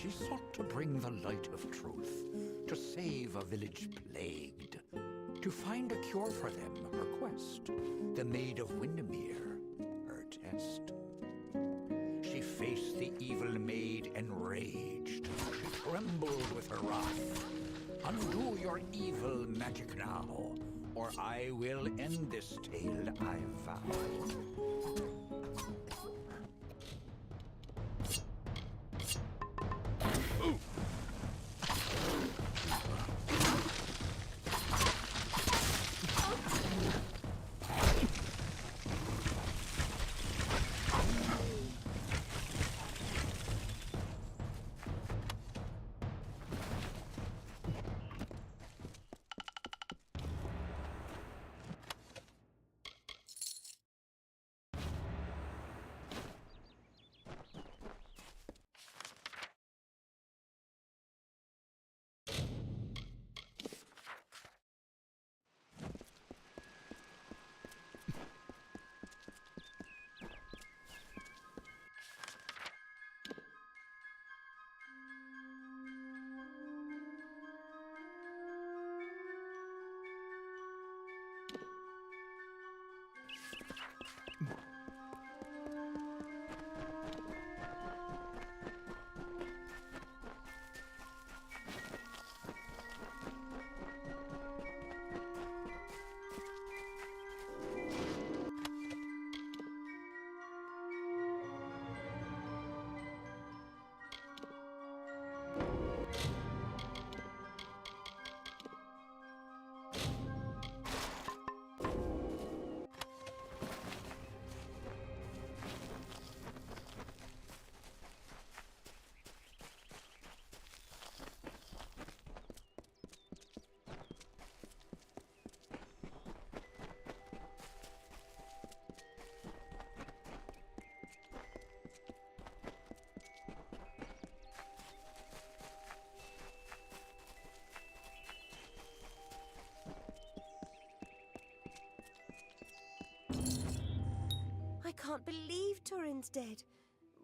She sought to bring the light of truth, to save a village plagued, to find a cure for them, her quest, the Maid of Windermere, her test. She faced the evil maid enraged. She trembled with her wrath. Undo your evil magic now, or I will end this tale, I vow. I can't believe Turin's dead,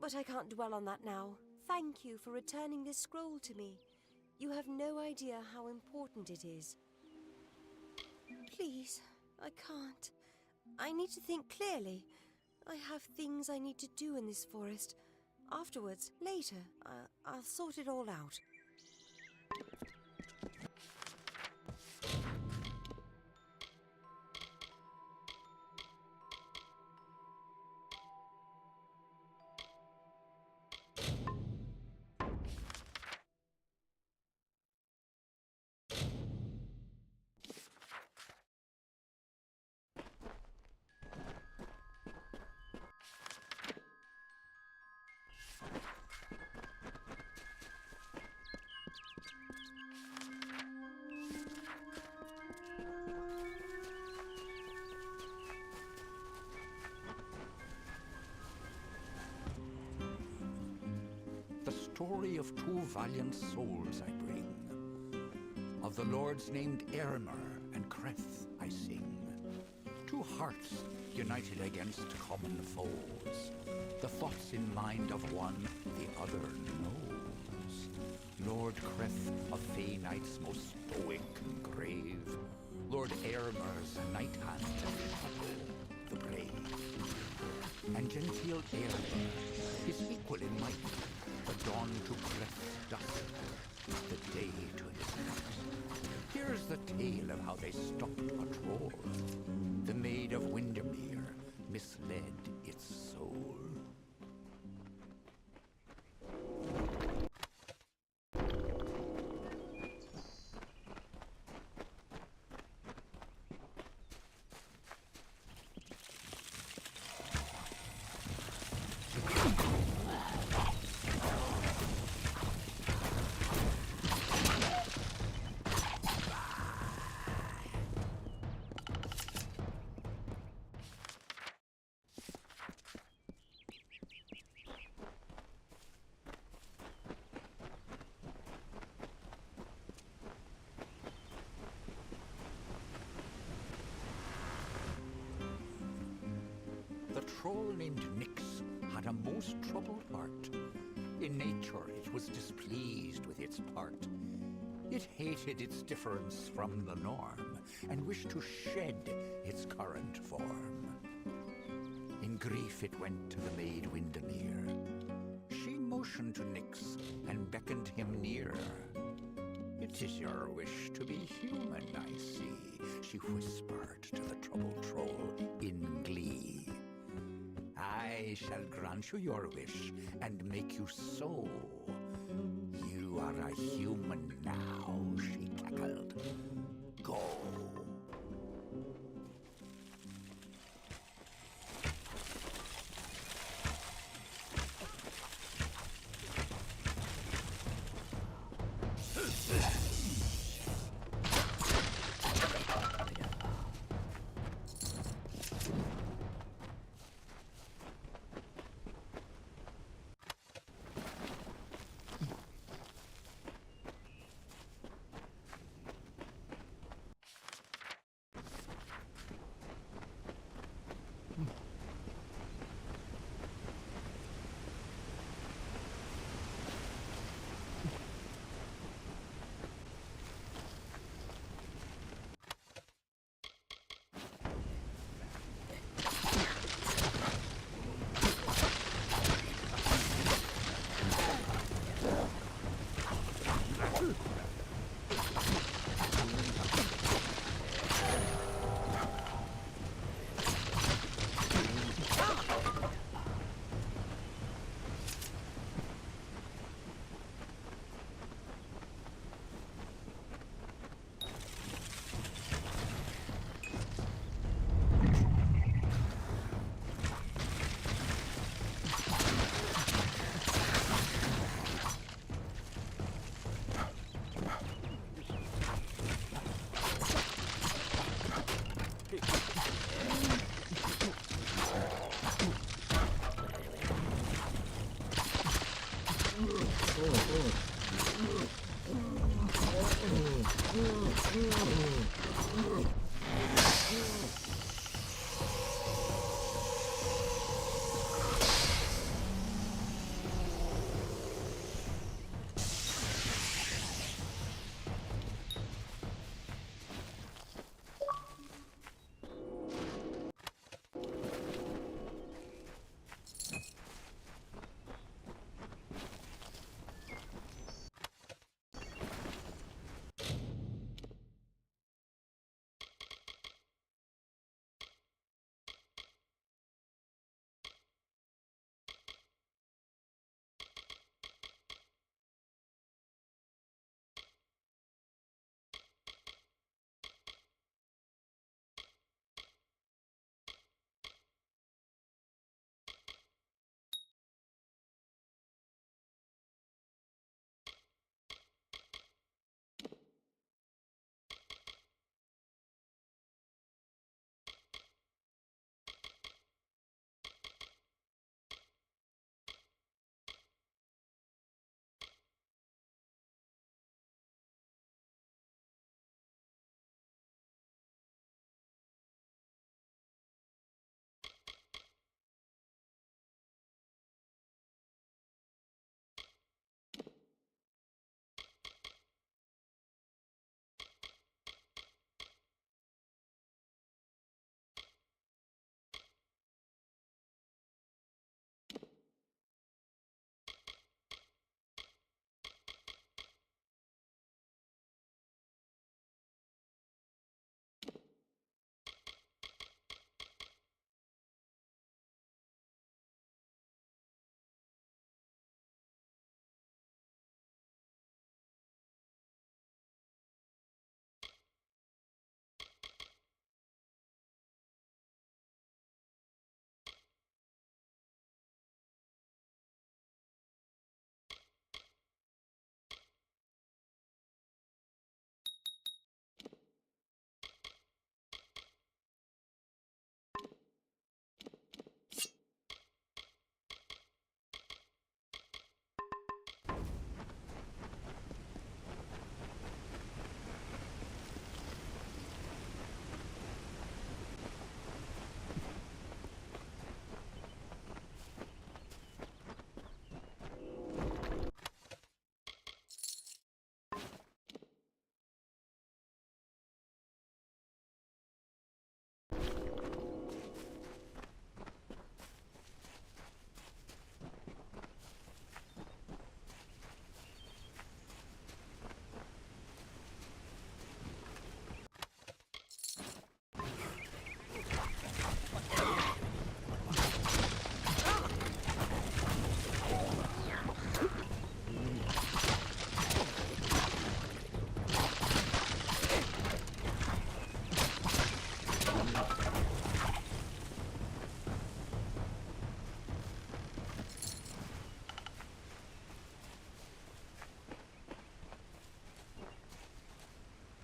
but I can't dwell on that now. Thank you for returning this scroll to me. You have no idea how important it is. Please, I can't. I need to think clearly. I have things I need to do in this forest. Afterwards, later, I'll sort it all out. Story of two valiant souls I bring. Of the lords named Amalur and Creth I sing. Two hearts united against common foes. The thoughts in mind of one the other knows. Lord Creth, of Fey Knight's most stoic and grave. Lord Amalur's knight hand, the brave. And genteel Amalur, his equal in might. The dawn to Creth's dusk, the day to his night. Here's the tale of how they stopped a troll. The Maid of Windermere misled its soul. The troll named Nyx had a most troubled heart. In nature, it was displeased with its part. It hated its difference from the norm, and wished to shed its current form. In grief it went to the maid Windermere. She motioned to Nyx, and beckoned him near. "It is your wish to be human, I see," she whispered to the troubled troll in glee. "I shall grant you your wish, and make you so. You are a human now," she cackled. "Go."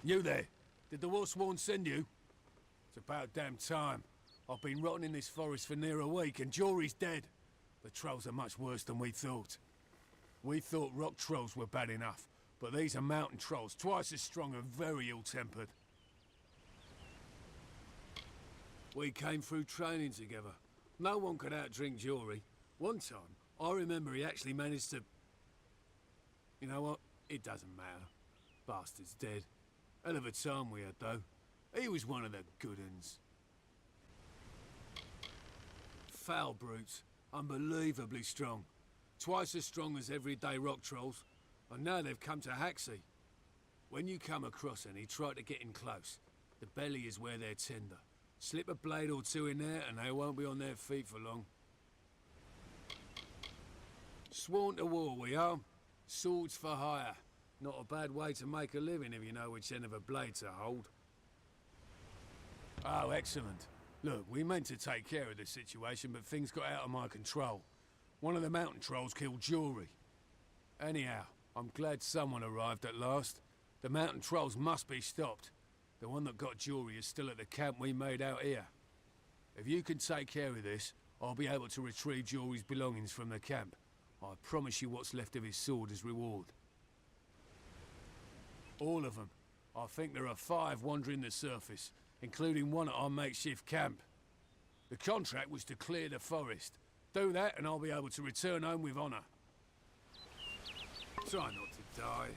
You there? Did the Wolfsworn send you? It's about damn time. I've been rotting in this forest for near a week, and Jory's dead. The trolls are much worse than we thought. We thought rock trolls were bad enough, but these are mountain trolls, twice as strong and very ill-tempered. We came through training together. No one could outdrink Jory. One time, I remember he actually managed to... You know what? It doesn't matter. Bastard's dead. Hell of a time we had, though. He was one of the good uns. Foul brutes. Unbelievably strong. Twice as strong as everyday rock trolls. And now they've come to Haxie. When you come across any, try to get in close. The belly is where they're tender. Slip a blade or two in there and they won't be on their feet for long. Sworn to war we are. Swords for hire. Not a bad way to make a living if you know which end of a blade to hold. Oh, excellent. Look, we meant to take care of the situation, but things got out of my control. One of the mountain trolls killed Jory. Anyhow, I'm glad someone arrived at last. The mountain trolls must be stopped. The one that got Jory is still at the camp we made out here. If you can take care of this, I'll be able to retrieve Jory's belongings from the camp. I promise you what's left of his sword as reward. All of them. I think there are 5 wandering the surface, including one at our makeshift camp. The contract was to clear the forest. Do that and I'll be able to return home with honor. Try not to die.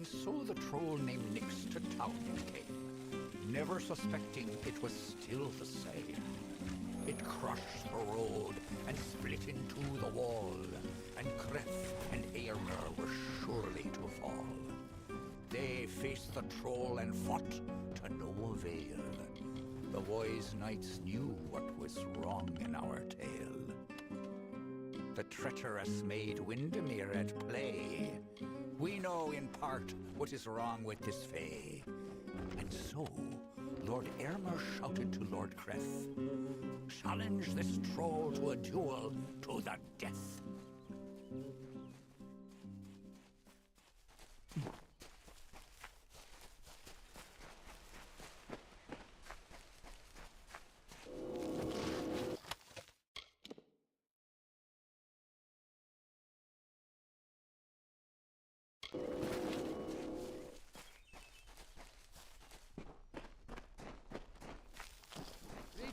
And so the troll named Nix to town came, never suspecting it was still the same. It crushed the road and split into the wall, and Kreth and Eirmer were surely to fall. They faced the troll and fought to no avail. The wise knights knew what was wrong in our tale. The treacherous maid Windermere at play. We know in part what is wrong with this fay. And so, Lord Eirmer shouted to Lord Kreth, "Challenge this troll to a duel to the death."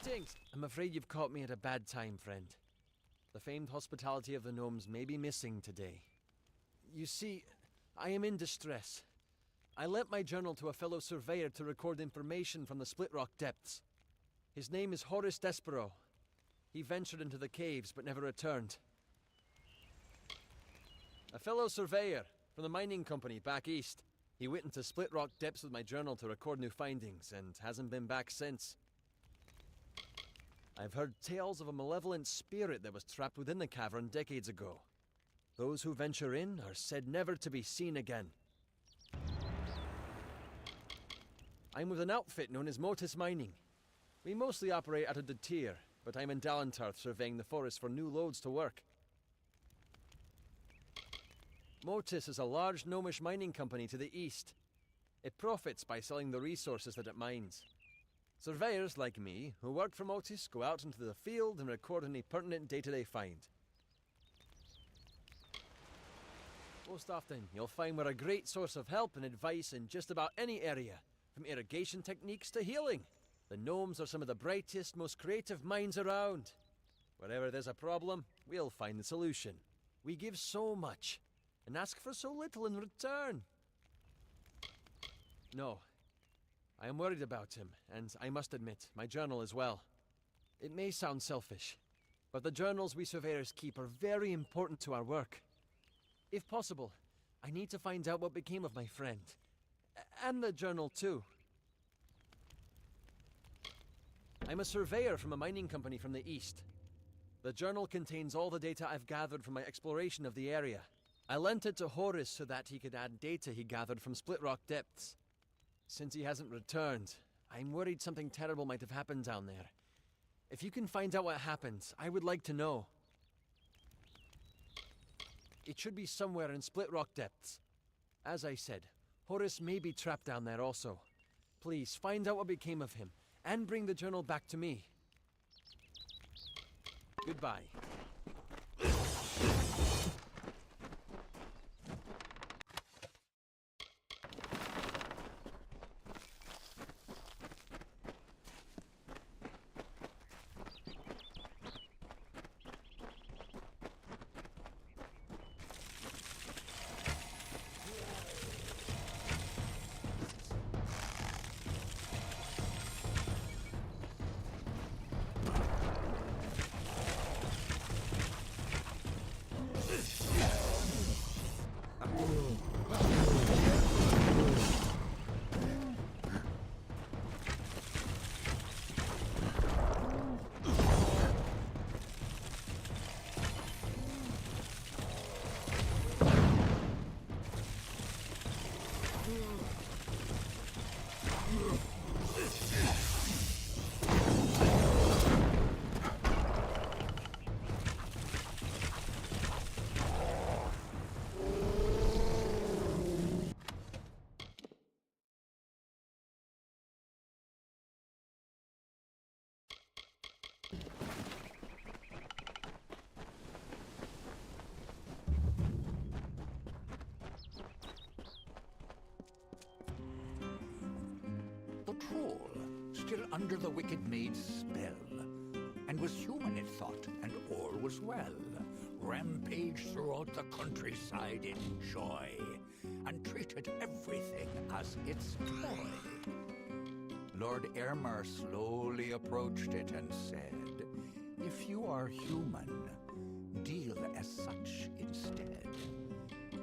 Greetings! I'm afraid you've caught me at a bad time, friend. The famed hospitality of the gnomes may be missing today. You see, I am in distress. I lent my journal to a fellow surveyor to record information from the Split Rock depths. His name is Horace Despero. He ventured into the caves but never returned. A fellow surveyor from the mining company back east. He went into Split Rock depths with my journal to record new findings and hasn't been back since. I've heard tales of a malevolent spirit that was trapped within the cavern decades ago. Those who venture in are said never to be seen again. I'm with an outfit known as Motus Mining. We mostly operate out of the Tyr, but I'm in Dalentarth surveying the forest for new loads to work. Motus is a large gnomish mining company to the east. It profits by selling the resources that it mines. Surveyors like me, who work for Motus, go out into the field and record any pertinent data they find. Most often, you'll find we're a great source of help and advice in just about any area, from irrigation techniques to healing. The gnomes are some of the brightest, most creative minds around. Wherever there's a problem, we'll find the solution. We give so much, and ask for so little in return. No. I am worried about him, and I must admit, my journal as well. It may sound selfish, but the journals we surveyors keep are very important to our work. If possible, I need to find out what became of my friend. And the journal too. I'm a surveyor from a mining company from the east. The journal contains all the data I've gathered from my exploration of the area. I lent it to Horace so that he could add data he gathered from Split Rock depths. Since he hasn't returned, I'm worried something terrible might have happened down there. If you can find out what happened, I would like to know. It should be somewhere in Split Rock depths. As I said, Horace may be trapped down there also. Please, find out what became of him, and bring the journal back to me. Goodbye. Troll, still under the wicked maid's spell, and was human it thought, and all was well. Rampaged throughout the countryside in joy, and treated everything as its toy. Lord Aylmer slowly approached it and said, "If you are human, deal as such instead.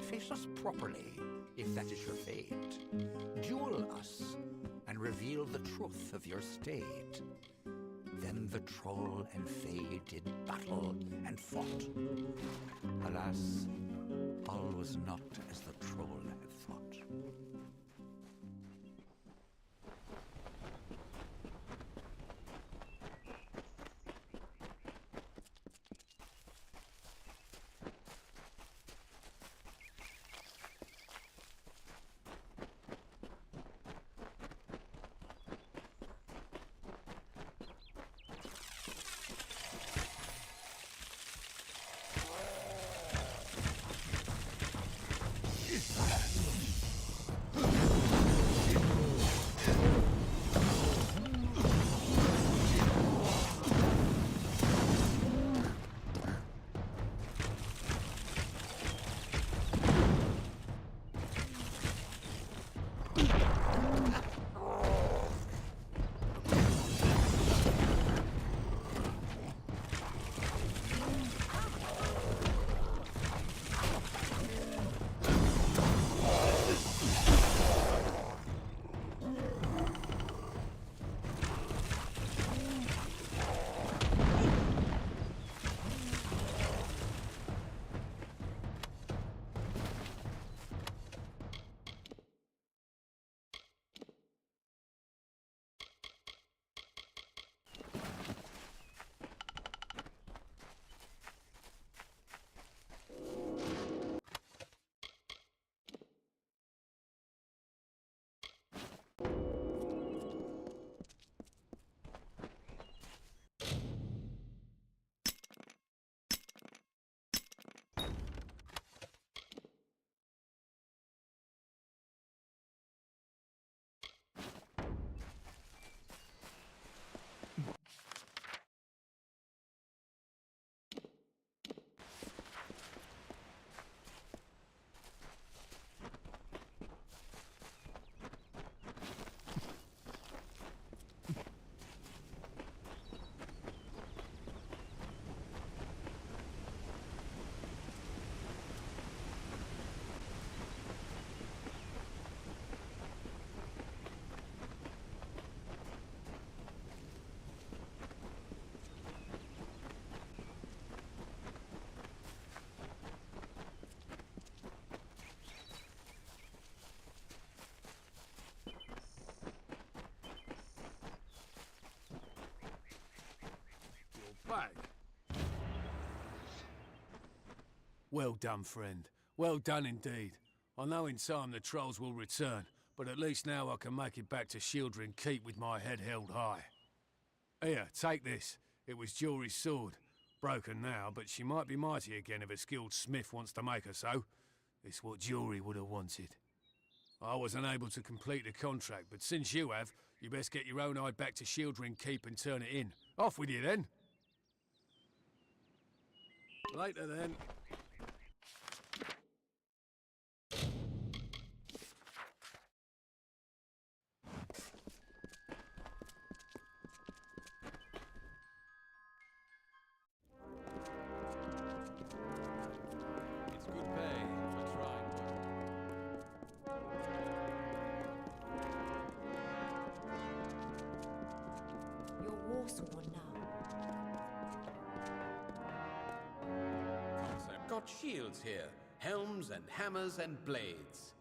Face us properly, if that is your fate. Duel us, and reveal the truth of your state." Then the troll and Fae did battle and fought. Alas, all was not as the troll had thought. Back. Well done, friend. Well done indeed. I know in time the trolls will return, but at least now I can make it back to Shieldring Keep with my head held high. Here, take this. It was Jory's sword. Broken now, but she might be mighty again if a skilled smith wants to make her so. It's what Jory would have wanted. I was unable to complete the contract, but since you have, you best get your own eye back to Shieldring Keep and turn it in. Off with you then. Later then. It's good pay for trying work. You're war-sworn now. I've got shields here, helms and hammers and blades.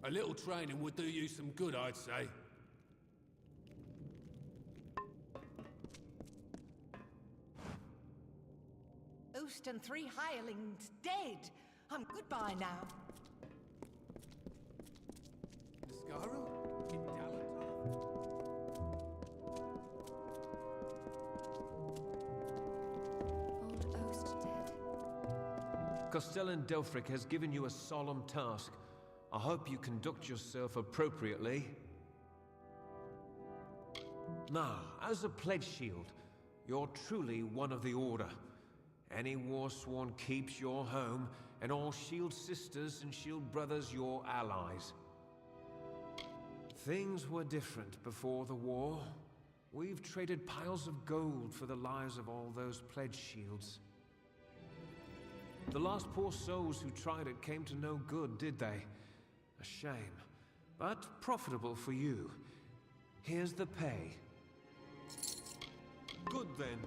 A little training would do you some good, I'd say. Oost and 3 hirelings dead. Goodbye now. Scarrow? In Dalentov? Old Oast dead. Castellan Delfric has given you a solemn task. I hope you conduct yourself appropriately. Now, as a pledge shield, you're truly one of the Order. Any Warsworn keeps your home, and all Shield sisters and Shield brothers your allies. Things were different before the war. We've traded piles of gold for the lives of all those pledge shields. The last poor souls who tried it came to no good, did they? A shame, but profitable for you. Here's the pay. Good then.